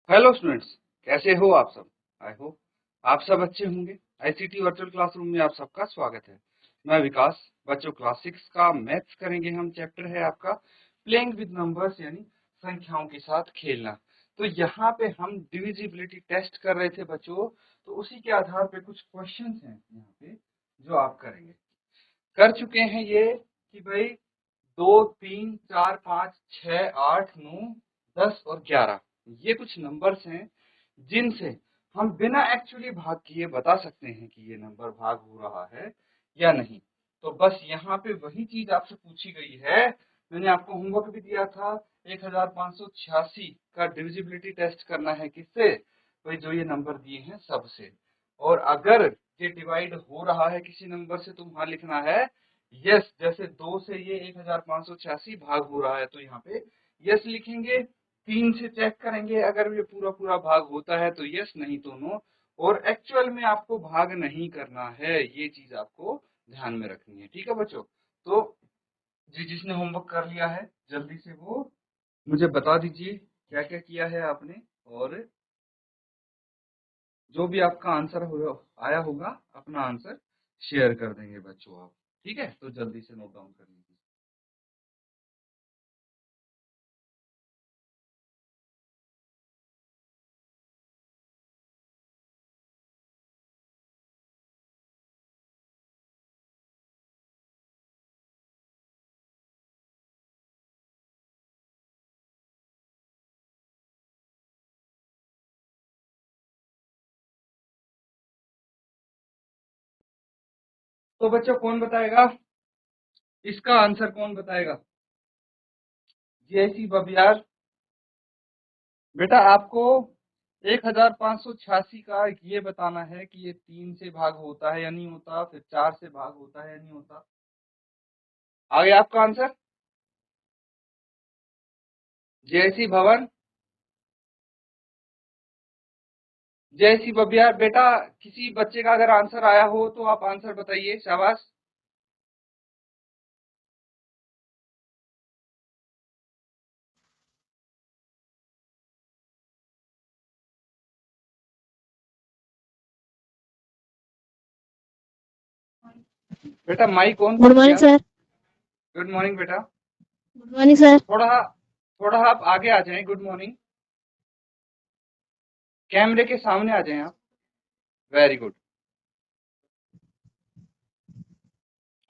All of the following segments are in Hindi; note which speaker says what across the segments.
Speaker 1: हेलो स्टूडेंट्स, कैसे हो आप सब। आई होप आप सब अच्छे होंगे। आईसीटी वर्चुअल क्लासरूम में आप सबका स्वागत है। मैं विकास। बच्चों क्लास 6 का मैथ्स करेंगे हम। चैप्टर है आपका प्लेइंग विद नंबर्स, यानी संख्याओं के साथ खेलना। तो यहाँ पे हम डिविजिबिलिटी टेस्ट कर रहे थे बच्चों। तो उसी के आधार पे कुछ क्वेश्चंस हैं यहाँ पे जो आप करेंगे। कर चुके हैं ये कि भाई 2, 3, 4, 5, 6, 8, 9, 10 और 11 ये कुछ नंबर्स हैं जिनसे हम बिना एक्चुअली भाग किए बता सकते हैं कि ये नंबर भाग हो रहा है या नहीं। तो बस यहाँ पे वही चीज आपसे पूछी गई है। मैंने आपको होमवर्क भी दिया था 1586 का डिविजिबिलिटी टेस्ट करना है किससे, भाई जो ये नंबर दिए हैं सबसे। और अगर ये डिवाइड हो रहा है किसी नंबर से तो वहां लिखना है यस। जैसे 2 से ये 1586 भाग हो रहा है तो यहाँ पे यस लिखेंगे। 3 से चेक करेंगे, अगर ये पूरा पूरा भाग होता है तो यस, नहीं तो नो। और एक्चुअल में आपको भाग नहीं करना है, ये चीज आपको ध्यान में रखनी है। ठीक है बच्चों। तो जिसने होमवर्क कर लिया है जल्दी से वो मुझे बता दीजिए क्या क्या किया है आपने। और जो भी आपका आंसर आया होगा अपना आंसर शेयर कर देंगे बच्चों आप। ठीक है, तो जल्दी से नोट डाउन कर लीजिए। तो बच्चों कौन बताएगा इसका आंसर, कौन बताएगा। जैसी बबियार, बेटा आपको 1586 का ये बताना है कि ये 3 से भाग होता है या नहीं होता, फिर 4 से भाग होता है या नहीं होता। आ गया आपका आंसर। जयसी भवन, जयसी बबियार। बेटा किसी बच्चे का अगर आंसर आया हो तो आप आंसर बताइए, शाबाश। बेटा माइक ऑन
Speaker 2: गुड मॉर्निंग
Speaker 1: किया।
Speaker 2: सर।
Speaker 1: गुड मॉर्निंग बेटा।
Speaker 2: Good morning sir.
Speaker 1: थोड़ा थोड़ा आप आगे आ जाएं। Good morning. कैमरे के सामने आ जाएं आप। Very good.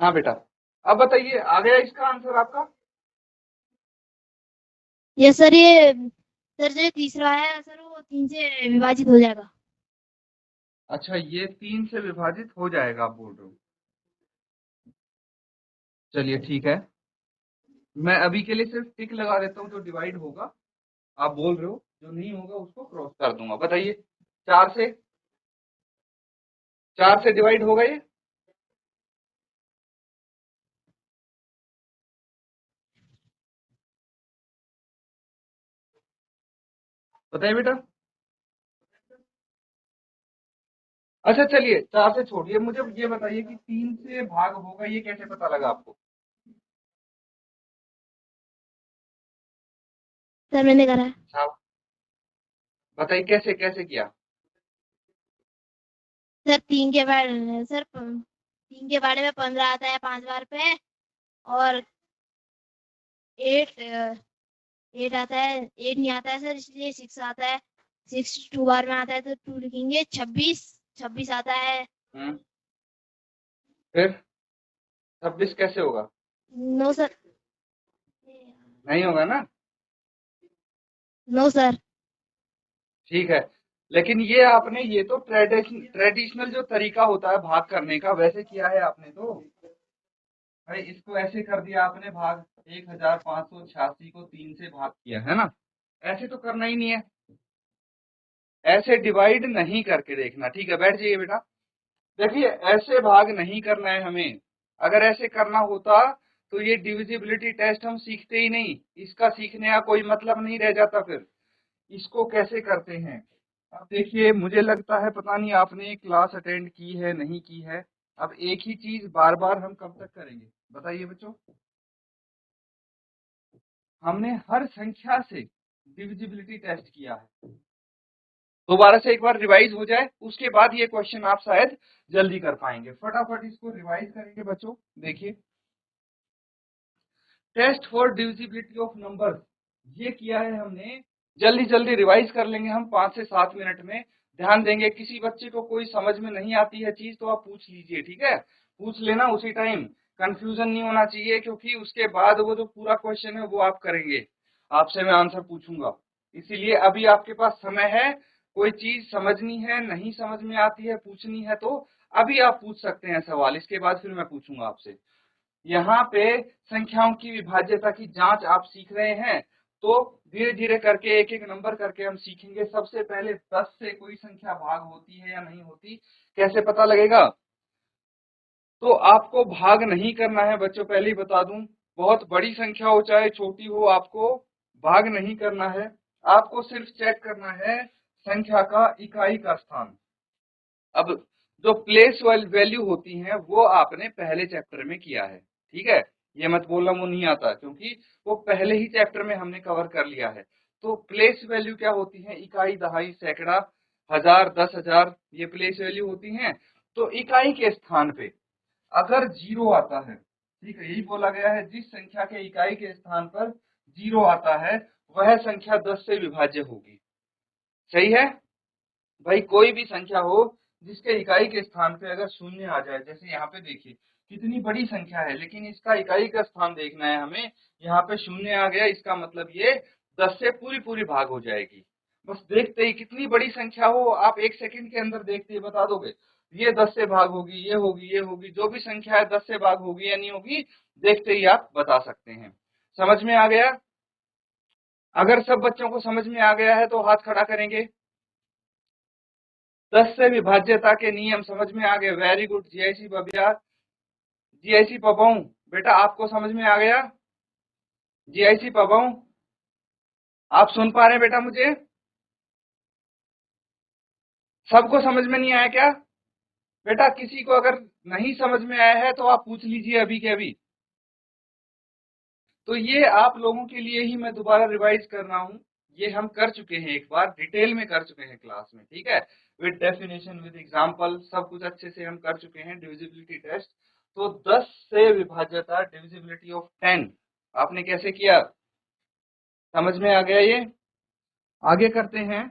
Speaker 1: हाँ बेटा, अब बताइए आ गया इसका आंसर आपका।
Speaker 2: यस सर, ये सर जो तीसरा है सर वो 3 से विभाजित हो जाएगा।
Speaker 1: अच्छा, ये 3 से विभाजित हो जाएगा आप बोल रहे हो। चलिए ठीक है, मैं अभी के लिए सिर्फ टिक लगा देता हूँ। जो डिवाइड होगा आप बोल रहे हो, जो नहीं होगा उसको क्रॉस कर दूंगा। बताइए 4 से, 4 से डिवाइड होगा ये। बताइए बेटा। अच्छा चलिए 4 से छोड़िए, मुझे ये बताइए कि 3 से भाग होगा ये कैसे पता लगा आपको।
Speaker 2: सर मैंने करा है।
Speaker 1: अच्छा बताइए कैसे कैसे किया।
Speaker 2: सर 3 के बारे में 15 आता है 5 बार पे, और 8 8 आता है, 8 नहीं आता है सर, इसलिए 6 आता है। 6 2 बार में आता है तो 2 लिखेंगे। 26 26 आता है।
Speaker 1: फिर 26 कैसे होगा।
Speaker 2: 9 सर।
Speaker 1: नहीं होगा ना।
Speaker 2: 9 सर।
Speaker 1: ठीक है, लेकिन ये आपने, ये तो ट्रेडिशनल जो तरीका होता है भाग करने का वैसे किया है आपने तो। भाई इसको ऐसे कर दिया आपने भाग, 1586 को 3 से भाग किया है ना। ऐसे तो करना ही नहीं है, ऐसे डिवाइड नहीं करके देखना। ठीक है, बैठ जाइए बेटा। देखिए ऐसे भाग नहीं करना है हमें। अगर ऐसे करना होता तो ये डिविजिबिलिटी टेस्ट हम सीखते ही नहीं, इसका सीखने का कोई मतलब नहीं रह जाता। फिर इसको कैसे करते हैं, अब देखिए मुझे लगता है पता नहीं आपने क्लास अटेंड की है नहीं की है। अब एक ही चीज बार बार हम कब तक करेंगे बताइए बच्चों। हमने हर संख्या से डिविजिबिलिटी टेस्ट किया है, दोबारा से एक बार रिवाइज हो जाए, उसके बाद ये क्वेश्चन आप शायद जल्दी कर पाएंगे। फटाफट इसको रिवाइज करेंगे बच्चों। देखिए, test for divisibility of numbers, ये किया है हमने। जल्दी जल्दी रिवाइज कर लेंगे हम 5 से 7 मिनट में। ध्यान देंगे, किसी बच्चे को कोई समझ में नहीं आती है चीज तो आप पूछ लीजिए, ठीक है, पूछ लेना उसी टाइम, कंफ्यूजन नहीं होना चाहिए, क्योंकि उसके बाद वो जो पूरा क्वेश्चन है वो आप करेंगे, आपसे मैं आंसर पूछूंगा। इसीलिए अभी आपके पास समय है, कोई चीज समझनी है, नहीं समझ में आती है, पूछनी है, तो अभी आप पूछ सकते हैं सवाल, इसके बाद फिर मैं पूछूंगा आपसे। यहाँ पे संख्याओं की विभाज्यता की जांच आप सीख रहे हैं, तो धीरे धीरे करके एक एक नंबर करके हम सीखेंगे। सबसे पहले 10 से कोई संख्या भाग होती है या नहीं होती, कैसे पता लगेगा? तो आपको भाग नहीं करना है बच्चों, पहले ही बता दूं, बहुत बड़ी संख्या हो चाहे छोटी हो, आपको भाग नहीं करना है। आपको सिर्फ चेक करना है संख्या का इकाई का स्थान। अब जो प्लेस वैल्यू होती हैं वो आपने पहले चैप्टर में किया है, ठीक है, ये मत बोलना वो नहीं आता, क्योंकि वो पहले ही चैप्टर में हमने कवर कर लिया है। तो प्लेस वैल्यू क्या होती है? इकाई, दहाई, सैकड़ा, हजार, 10,000, ये प्लेस वैल्यू होती हैं। तो इकाई के स्थान पे अगर 0 आता है, ठीक है, यही बोला गया है, जिस संख्या के इकाई के स्थान पर 0 आता है वह संख्या 10 से विभाज्य होगी। सही है भाई? कोई भी संख्या हो जिसके इकाई के स्थान पे अगर शून्य आ जाए, जैसे यहाँ पे देखिए कितनी बड़ी संख्या है, लेकिन इसका इकाई का स्थान देखना है हमें, यहाँ पे शून्य आ गया, इसका मतलब ये 10 से पूरी पूरी भाग हो जाएगी। बस देखते ही, कितनी बड़ी संख्या हो आप 1 सेकंड के अंदर देखते ही बता दोगे, ये 10 से भाग होगी, ये होगी, ये होगी, जो भी संख्या है 10 से भाग होगी या नहीं होगी, देखते ही आप बता सकते हैं। समझ में आ गया? अगर सब बच्चों को समझ में आ गया है तो हाथ खड़ा करेंगे। 10 से विभाज्यता के नियम समझ में आ गए? वेरी गुड, जीआईसी बबिया, जीआईसी पपाऊ, बेटा आपको समझ में आ गया? जीआईसी पपाऊ, आप सुन पा रहे हैं बेटा मुझे? सबको समझ में नहीं आया क्या? बेटा किसी को अगर नहीं समझ में आया है तो आप पूछ लीजिए अभी के अभी। तो ये आप लोगों के लिए ही मैं दोबारा रिवाइज कर रहा हूँ, ये हम कर चुके हैं, एक बार डिटेल में कर चुके हैं क्लास में, ठीक है, विद डेफिनेशन, विद एग्जांपल, सब कुछ अच्छे से हम कर चुके हैं डिविजिबिलिटी टेस्ट। तो 10 से विभाज्यता, डिविजिबिलिटी ऑफ 10 आपने कैसे किया, समझ में आ गया? ये आगे करते हैं।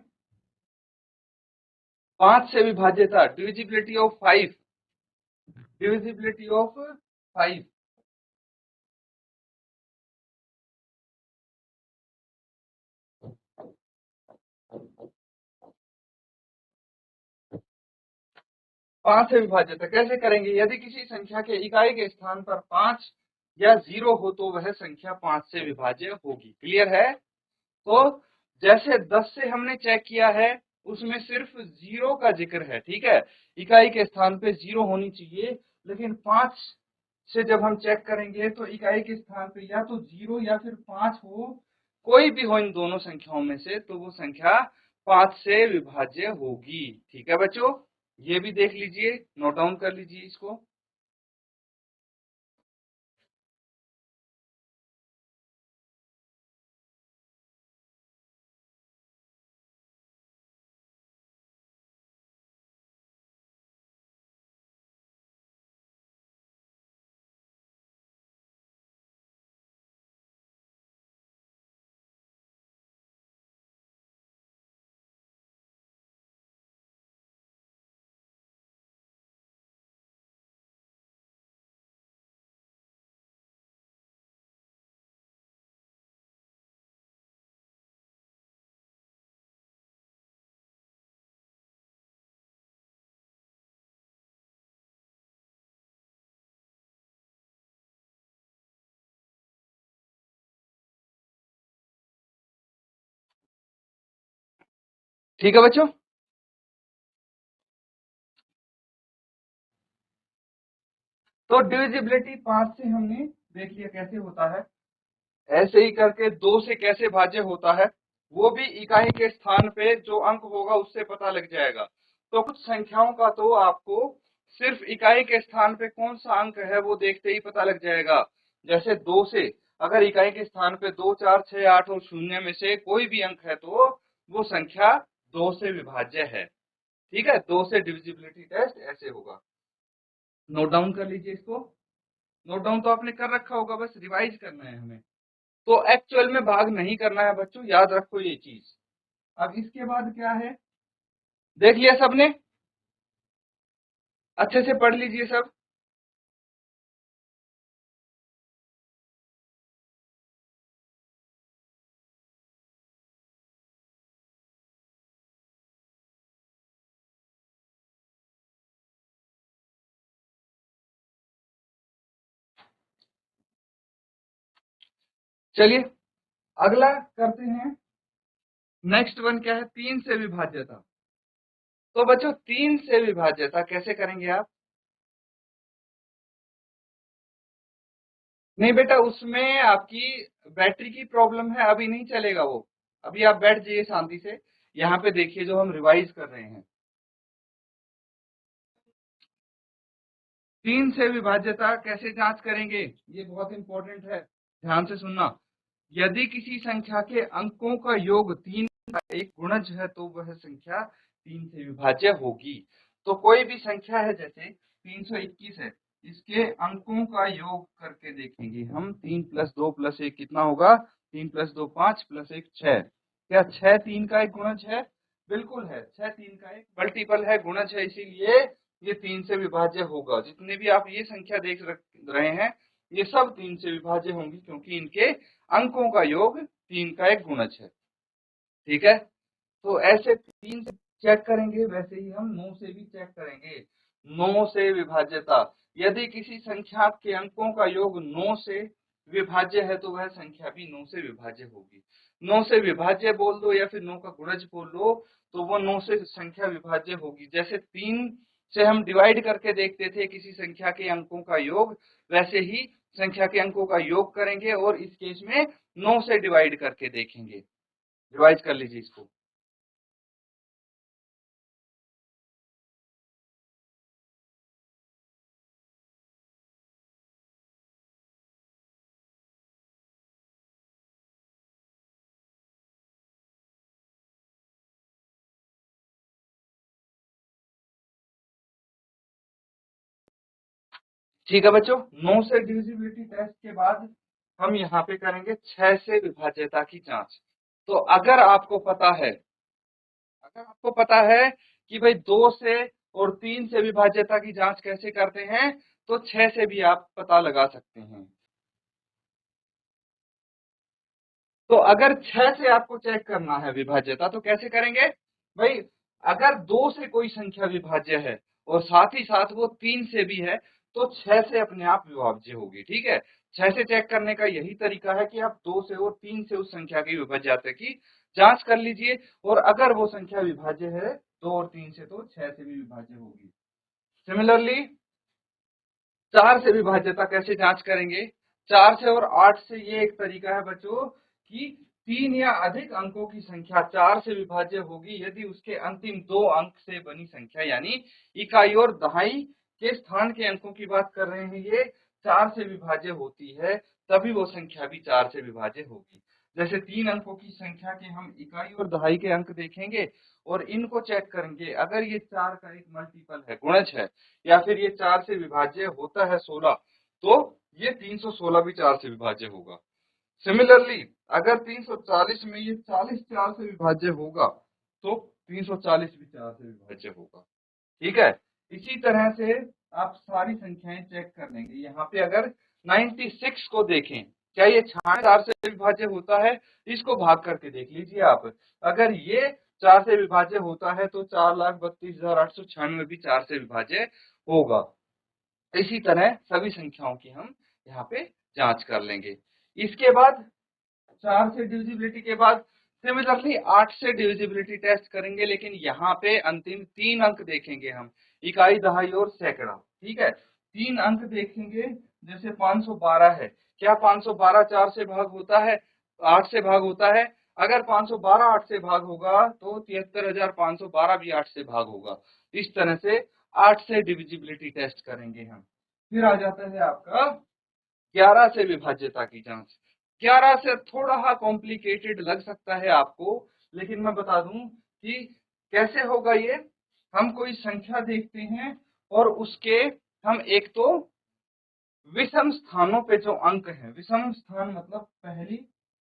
Speaker 1: 5 से विभाज्यता, डिविजिबिलिटी ऑफ 5, डिविजिबिलिटी ऑफ 5, 5 से विभाज्यता कैसे करेंगे? यदि किसी संख्या के इकाई के स्थान पर 5 या 0 हो तो वह संख्या 5 से विभाज्य होगी। क्लियर है? तो जैसे 10 से हमने चेक किया है, उसमें सिर्फ 0 का जिक्र है, ठीक है, इकाई के स्थान पे 0 होनी चाहिए, लेकिन 5 से जब हम चेक करेंगे तो इकाई के स्थान पे या तो 0 या फिर 5 हो, कोई भी हो इन दोनों संख्याओं में से, तो वो संख्या 5 से विभाज्य होगी। ठीक है बच्चों, ये भी देख लीजिए, नोट डाउन कर लीजिए इसको। ठीक है बच्चों, तो डिविजिबिलिटी 5 से हमने देख लिया कैसे होता है। ऐसे ही करके 2 से कैसे भाज्य होता है, वो भी इकाई के स्थान पे जो अंक होगा उससे पता लग जाएगा। तो कुछ संख्याओं का तो आपको सिर्फ इकाई के स्थान पे कौन सा अंक है वो देखते ही पता लग जाएगा। जैसे 2 से अगर इकाई के स्थान पे 2, 4, 6, 8 और 0 में से कोई भी अंक है तो वो संख्या 2 से विभाज्य है। ठीक है, 2 से डिविजिबिलिटी टेस्ट ऐसे होगा। नोट डाउन कर लीजिए इसको। नोट डाउन तो आपने कर रखा होगा, बस रिवाइज करना है हमें। तो एक्चुअल में भाग नहीं करना है बच्चों, याद रखो ये चीज। अब इसके बाद क्या है, देख लिया सबने? अच्छे से पढ़ लीजिए सब। चलिए अगला करते हैं। नेक्स्ट वन क्या है, 3 से विभाज्यता। तो बच्चों 3 से विभाज्यता कैसे करेंगे आप? नहीं बेटा, उसमें आपकी बैटरी की प्रॉब्लम है, अभी नहीं चलेगा वो। अभी आप बैठ जाइए शांति से, यहाँ पे देखिए जो हम रिवाइज कर रहे हैं। 3 से विभाज्यता कैसे जांच करेंगे, ये बहुत इंपॉर्टेंट है, ध्यान से सुनना। यदि किसी संख्या के अंकों का योग 3 का एक गुणज है तो वह संख्या 3 से विभाज्य होगी। तो कोई भी संख्या है, जैसे 321 है, इसके अंकों का योग करके देखेंगे हम। 3 + 2 + 1 कितना होगा? 3 + 2 5 + 1 6। क्या 6 3 का एक गुणज है? बिल्कुल है, 6 3 का एक मल्टीपल है, गुणज है, इसीलिए ये 3 से विभाज्य होगा। जितने भी आप ये संख्या देख रहे हैं, ये सब 3 से विभाज्य होंगी, क्योंकि इनके अंकों का योग 3 का एक गुणज है। ठीक है, तो ऐसे 3 से चेक करेंगे, वैसे ही हम 9 से भी चेक करेंगे। 9 से विभाज्यता, यदि किसी संख्या के अंकों का योग 9 से विभाज्य है तो वह संख्या भी 9 से विभाज्य होगी। 9 से विभाज्य बोल दो या फिर 9 का गुणज बोल लो, तो वो 9 से संख्या विभाज्य होगी। जैसे 3 से हम डिवाइड करके देखते थे किसी संख्या के अंकों का योग, वैसे ही संख्या के अंकों का योग करेंगे और इस केस में 9 से डिवाइड करके देखेंगे। रिवाइज कर लीजिए इसको। ठीक है बच्चों, 9 से डिविजिबिलिटी टेस्ट के बाद हम यहाँ पे करेंगे 6 से विभाज्यता की जांच। तो अगर आपको पता है कि भाई 2 से और 3 से विभाज्यता की जांच कैसे करते हैं, तो 6 से भी आप पता लगा सकते हैं। तो अगर 6 से आपको चेक करना है विभाज्यता, तो कैसे करेंगे भाई? अगर 2 से कोई संख्या विभाज्य है और साथ ही साथ वो 3 से भी है, तो 6 से अपने आप विभाज्य होगी। ठीक है, 6 से चेक करने का यही तरीका है कि आप 2 से और 3 से उस संख्या की विभाज्यता की जांच कर लीजिए, और अगर वो संख्या विभाज्य है 2 और 3 से, तो 6 से भी विभाज्य होगी। सिमिलरली 4 से विभाज्यता कैसे जांच करेंगे? 4 से और 8 से ये एक तरीका है बच्चों कि 3 या अधिक अंकों की संख्या 4 से विभाज्य होगी यदि उसके अंतिम 2 अंक से बनी संख्या, यानी इकाई और दहाई के स्थान के अंकों की बात कर रहे हैं, ये 4 से विभाज्य होती है, तभी वो संख्या भी 4 से विभाज्य होगी। जैसे 3 अंकों की संख्या के हम इकाई और दहाई के अंक देखेंगे और इनको चेक करेंगे। अगर ये 4 का एक मल्टीपल है, गुणज है, या फिर ये 4 से विभाज्य होता है 16, तो ये 316 भी 4 से विभाज्य होगा। सिमिलरली अगर 340 में ये 40 4 से विभाज्य होगा, तो 340 भी 4 से विभाज्य होगा। ठीक है, इसी तरह से आप सारी संख्याएं चेक कर लेंगे। यहाँ पे अगर 96 को देखें, क्या ये 4 से विभाज्य होता है? इसको भाग करके देख लीजिए आप। अगर ये 4 से विभाज्य होता है तो 4,32,896 भी 4 से विभाज्य होगा। इसी तरह सभी संख्याओं की हम यहाँ पे जांच कर लेंगे। इसके बाद 4 से डिविजिबिलिटी के बाद सिमिलरली 8 से डिविजिबिलिटी टेस्ट करेंगे, लेकिन यहाँ पे अंतिम 3 अंक देखेंगे हम, इकाई, दहाई और सैकड़ा। ठीक है, 3 अंक देखेंगे। जैसे 512 है, क्या 512 4 से भाग होता है? 8 से भाग होता है। अगर 512 8 से भाग होगा तो 73,512 भी 8 से भाग होगा। इस तरह से 8 से डिविजिबिलिटी टेस्ट करेंगे हम। फिर आ जाता है आपका 11 से विभाज्यता की जांच। 11 से थोड़ा कॉम्प्लिकेटेड लग सकता है आपको, लेकिन मैं बता दूं कि कैसे होगा ये? हम कोई संख्या देखते हैं और उसके हम एक तो विषम स्थानों पे जो अंक है, विषम स्थान मतलब पहली,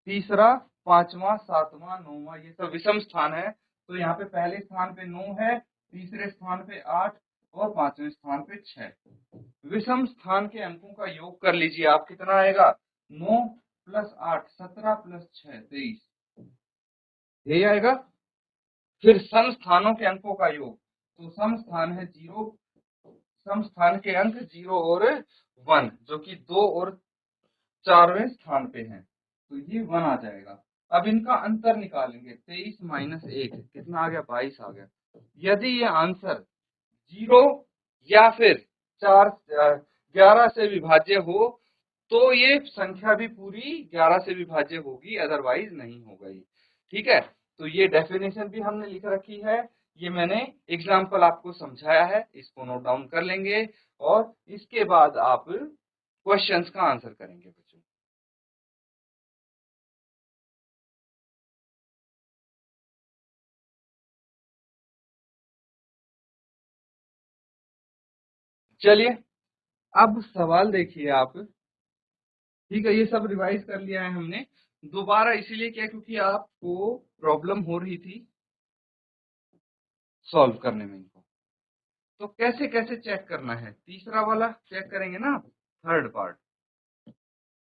Speaker 1: तीसरा, पांचवा, सातवां, नौवां, ये सब विषम स्थान है। तो यहाँ पे पहले स्थान पे 9 है, तीसरे स्थान पे 8 और पांचवें स्थान पे 6। विषम स्थान के अंकों का योग कर लीजिए आप, कितना आएगा? 9 + 8 17 + 6 23, यही आएगा। फिर सम स्थानों के अंकों का योग, तो सम स्थान है 0, सम स्थान के अंक 0 और 1, जो कि 2 और 4वें स्थान पे हैं, तो ये 1 आ जाएगा। अब इनका अंतर निकालेंगे, 23 - 1 कितना आ गया? 22 आ गया। यदि ये आंसर 0 या फिर 11 से विभाज्य हो तो ये संख्या भी पूरी 11 से विभाज्य होगी, अदरवाइज नहीं होगा ये। ठीक है, तो ये डेफिनेशन भी हमने लिख रखी है, ये मैंने एग्जाम्पल आपको समझाया है, इसको नोट डाउन कर लेंगे और इसके बाद आप क्वेश्चंस का आंसर करेंगे बच्चों। चलिए अब सवाल देखिए आप। ठीक है, ये सब रिवाइज कर लिया है हमने, दोबारा इसीलिए क्या, क्योंकि आपको प्रॉब्लम हो रही थी सॉल्व करने में इनको। तो कैसे कैसे चेक करना है, तीसरा वाला चेक करेंगे ना, थर्ड पार्ट,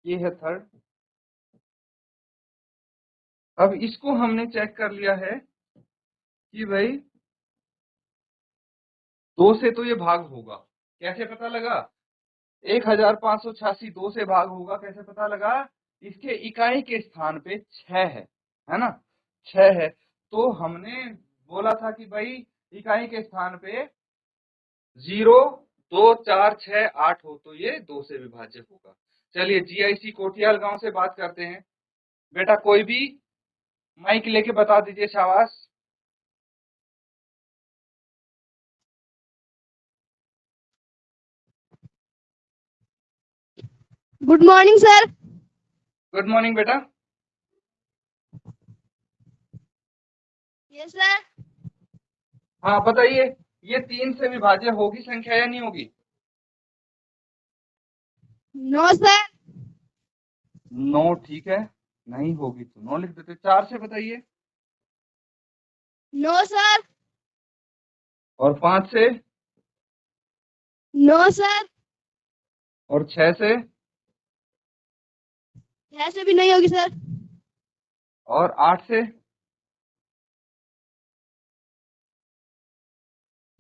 Speaker 1: ये है थर्ड। अब इसको हमने चेक कर लिया है कि भाई 2 से तो ये भाग होगा, कैसे पता लगा? 1586 2 से भाग होगा, कैसे पता लगा? इसके इकाई के स्थान पे 6 है ना, 6 है। तो हमने बोला था कि भाई इकाई के स्थान पे 0 2 4 6 8 हो तो ये 2 से विभाज्य होगा। चलिए जीआईसी कोठियाल गांव से बात करते हैं। बेटा कोई भी माइक लेके बता दीजिए, शाबाश।
Speaker 2: Good morning sir.
Speaker 1: Good morning बेटा।
Speaker 2: Yes sir.
Speaker 1: हाँ बताइए, ये 3 से विभाज्य होगी संख्या या नहीं होगी?
Speaker 2: No sir.
Speaker 1: 9, ठीक है, नहीं होगी तो 9 लिख देते। 4 से बताइए।
Speaker 2: No sir.
Speaker 1: और 5 से?
Speaker 2: No sir.
Speaker 1: और 6 से?
Speaker 2: ऐसे भी नहीं होगी सर।
Speaker 1: और 8 से?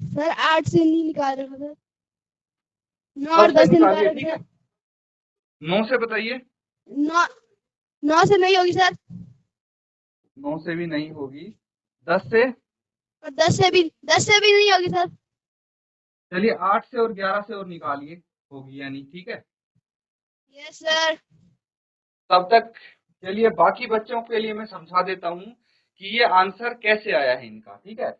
Speaker 2: सर 8 से नहीं निकाल रहे सर, 9 और
Speaker 1: सबसे
Speaker 2: 10 से निकाल
Speaker 1: निकालिए,
Speaker 2: रहे
Speaker 1: ठीक है।
Speaker 2: सर।
Speaker 1: 9 से बताइए।
Speaker 2: 9 9 से नहीं होगी सर।
Speaker 1: 9 से भी नहीं होगी। 10 से?
Speaker 2: और 10 से भी नहीं होगी सर।
Speaker 1: चलिए 8 से और 11 से और निकालिए, होगी या नहीं, ठीक है।
Speaker 2: Yes sir.
Speaker 1: तब तक चलिए बाकी बच्चों के लिए मैं समझा देता हूँ कि ये आंसर कैसे आया है इनका, ठीक है।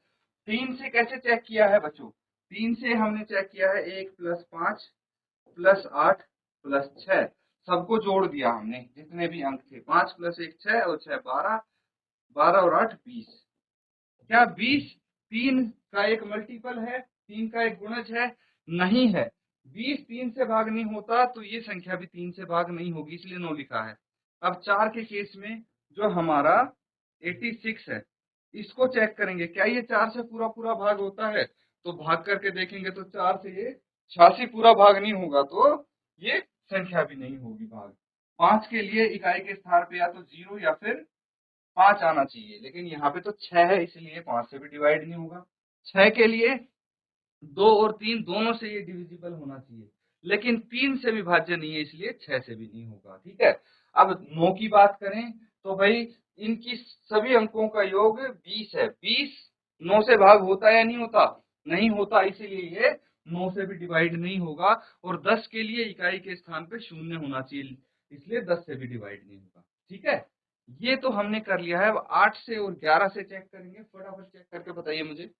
Speaker 1: 3 से कैसे चेक किया है बच्चों? 3 से हमने चेक किया है 1 + 5 + 8 + 6, सबको जोड़ दिया हमने, जितने भी अंक थे। 5 + 1 6 और 6 12, 12 और 8 20। क्या 20 3 का एक मल्टीपल है, 3 का एक गुणज है? नहीं है। 20 3 से भाग नहीं होता तो ये संख्या भी 3 से भाग नहीं होगी, इसलिए 9 लिखा है। अब 4 के केस में जो हमारा 86 है, इसको चेक करेंगे, क्या ये 4 से पूरा पूरा भाग होता है? तो भाग करके देखेंगे तो 4 से ये 86 पूरा भाग नहीं होगा, तो ये संख्या भी नहीं होगी भाग। 5 के लिए इकाई के स्थान पे या तो 0 या फिर 5 आना चाहिए, लेकिन यहाँ पे तो 6 है, इसलिए 5 से भी डिवाइड नहीं होगा। 6 के लिए 2 और 3 दोनों से ये डिविजिबल होना चाहिए, लेकिन 3 से विभाज्य नहीं है, इसलिए 6 से भी नहीं होगा, ठीक है। अब 9 की बात करें तो भाई इनकी सभी अंकों का योग 20 है। 20 9 से भाग होता है या नहीं होता? नहीं होता, इसीलिए ये 9 से भी डिवाइड नहीं होगा। और 10 के लिए इकाई के स्थान पे 0 होना चाहिए, इसलिए 10 से भी डिवाइड नहीं होगा, ठीक है। ये तो हमने कर लिया है। अब 8 से और 11 से चेक करेंगे, फटाफट चेक करके बताइए मुझे।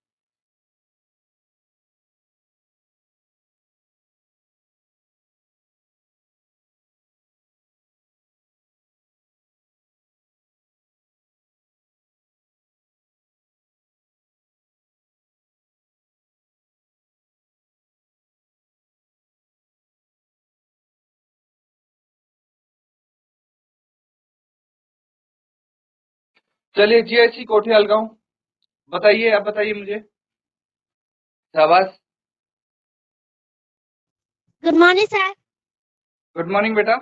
Speaker 1: चलिए जीआईसी कोठियाल गांव, बताइए, आप बताइए मुझे। शाबाश।
Speaker 2: Good morning sir.
Speaker 1: Good morning बेटा।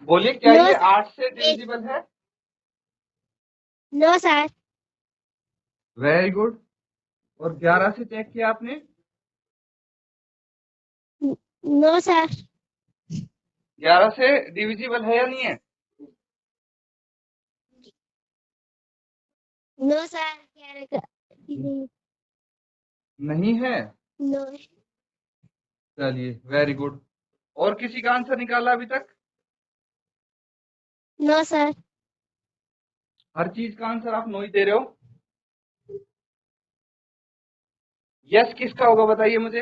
Speaker 1: बोलिए, क्या
Speaker 2: नो
Speaker 1: ये
Speaker 2: सर।
Speaker 1: 8 से डिविजिबल है?
Speaker 2: No sir.
Speaker 1: Very good. और 11 से चेक किया आपने?
Speaker 2: No sir.
Speaker 1: 11 से डिविजिबल है या नहीं है?
Speaker 2: No sir.
Speaker 1: नहीं है।
Speaker 2: नो।
Speaker 1: चलिए वेरी गुड। और किसी का आंसर निकाला अभी तक?
Speaker 2: No sir.
Speaker 1: हर चीज का आंसर आप नो ही दे रहे हो। यस किसका होगा बताइए मुझे।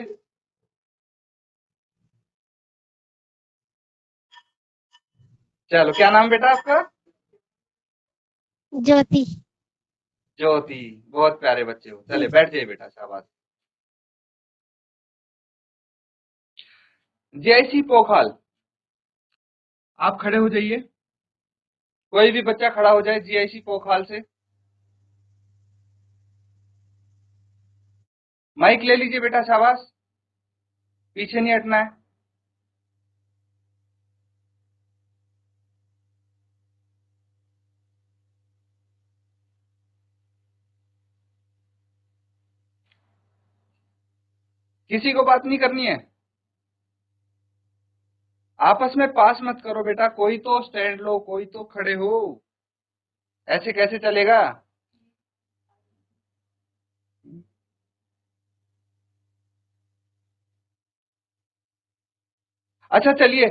Speaker 1: चलो, क्या नाम बेटा आपका?
Speaker 2: ज्योति।
Speaker 1: ज्योति। बहुत प्यारे बच्चे हो। चले बैठ जाइए बेटा, शाबाश। जीआईसी पोखाल, आप खड़े हो जाइए। कोई भी बच्चा खड़ा हो जाए जीआईसी पोखाल से। माइक ले लीजिए बेटा, शाबाश। पीछे नहीं हटना है। किसी को बात नहीं करनी है। आपस में पास मत करो बेटा, कोई तो स्टैंड लो, कोई तो खड़े हो। ऐसे कैसे चलेगा? अच्छा चलिए,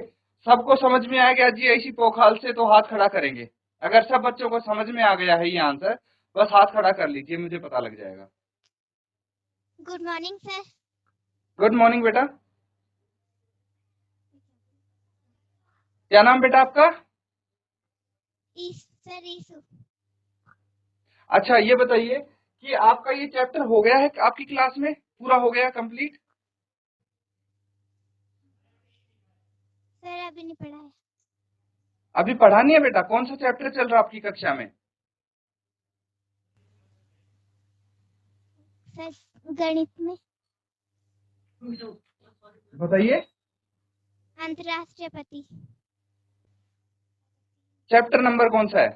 Speaker 1: सबको समझ में आ गया जीआईसी पोखाल से तो हाथ खड़ा करेंगे। अगर सब बच्चों को समझ में आ गया है ये आंसर, बस हाथ खड़ा कर लीजिए, मुझे पता लग जाएगा।
Speaker 2: Good morning sir.
Speaker 1: Good morning बेटा। क्या नाम बेटा आपका?
Speaker 2: सर ईसु।
Speaker 1: अच्छा ये बताइए कि आपका ये चैप्टर हो गया है आपकी क्लास में, पूरा हो गया कंप्लीट?
Speaker 2: सर अभी नहीं पढ़ा है।
Speaker 1: अभी पढ़ा नहीं है बेटा? कौन सा चैप्टर चल रहा है आपकी कक्षा में?
Speaker 2: सर गणित में
Speaker 1: बताइए।
Speaker 2: अंतरराष्ट्रीय पति।
Speaker 1: चैप्टर नंबर कौन सा है?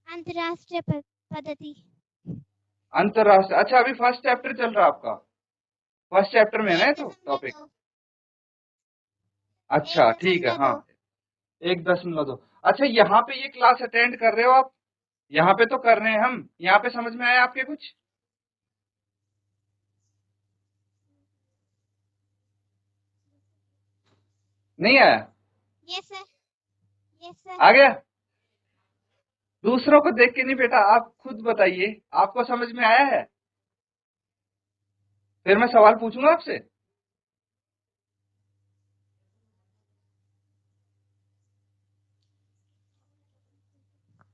Speaker 2: अंतरराष्ट्रीय पद्धति।
Speaker 1: अंतरराष्ट्रीय। अच्छा, अभी फर्स्ट चैप्टर चल रहा है आपका? फर्स्ट चैप्टर में है ना तो टॉपिक?
Speaker 2: 1.2।
Speaker 1: अच्छा ठीक है, हाँ। 1.2। अच्छा, यहाँ पे ये क्लास अटेंड कर रहे हो आप? यहाँ पे तो कर रहे हैं हम। यहाँ पे समझ में आया आपके कुछ? नहीं आया?
Speaker 2: Yes sir. Yes sir.
Speaker 1: आ गया? दूसरों को देख के नहीं बेटा, आप खुद बताइए, आपको समझ में आया है? फिर मैं सवाल पूछूंगा आपसे।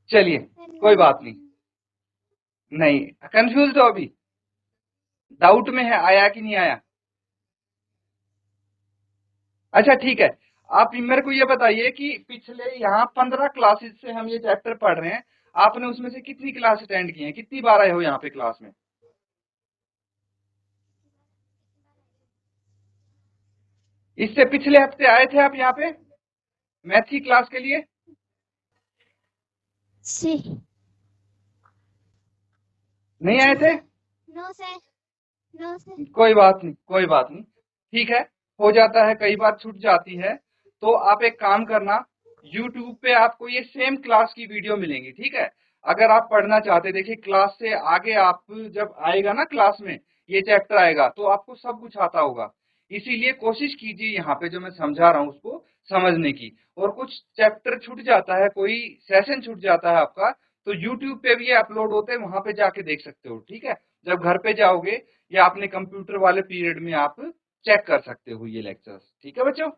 Speaker 1: चलिए, कोई बात नहीं। नहीं कंफ्यूज हो अभी? डाउट में है आया कि नहीं आया? अच्छा ठीक है। आप मेरे को ये बताइए कि पिछले यहाँ 15 क्लासेस से हम ये चैप्टर पढ़ रहे हैं, आपने उसमें से कितनी क्लास अटेंड की है? कितनी बार आए हो यहाँ पे क्लास में? इससे पिछले हफ्ते आए थे आप यहाँ पे मैथ की क्लास के लिए?
Speaker 2: सी।
Speaker 1: नहीं आए थे?
Speaker 2: No sir. No sir.
Speaker 1: कोई बात नहीं, कोई बात नहीं। ठीक है, हो जाता है, कई बार छूट जाती है। तो आप एक काम करना, YouTube पे आपको ये सेम क्लास की वीडियो मिलेंगी, ठीक है? अगर आप पढ़ना चाहते, देखिए क्लास से आगे आप जब आएगा ना क्लास में, ये चैप्टर आएगा तो आपको सब कुछ आता होगा। इसीलिए कोशिश कीजिए यहाँ पे जो मैं समझा रहा हूँ उसको समझने की। और कुछ चैप्टर छूट जाता है, कोई सेशन छूट जाता है आपका, तो YouTube पे भी ये अपलोड होते हैं, वहां पे जाके देख सकते हो, ठीक है? जब घर पे जाओगे या अपने कंप्यूटर वाले पीरियड में आप चेक कर सकते हो ये लेक्चर्स, ठीक है बच्चों?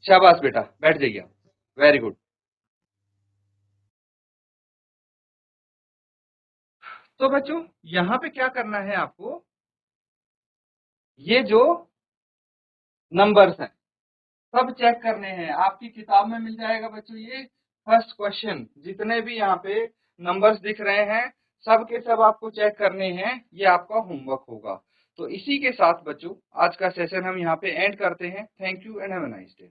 Speaker 1: शाबाश बेटा, बैठ जाइए। Very good. तो बच्चों, यहाँ पे क्या करना है आपको, ये जो नंबर्स हैं सब चेक करने हैं। आपकी किताब में मिल जाएगा बच्चों ये फर्स्ट क्वेश्चन, जितने भी यहाँ पे नंबर्स दिख रहे हैं सब के सब आपको चेक करने हैं, ये आपका होमवर्क होगा। तो इसी के साथ बच्चों आज का सेशन हम यहाँ पे एंड करते हैं। Thank you and have a nice day.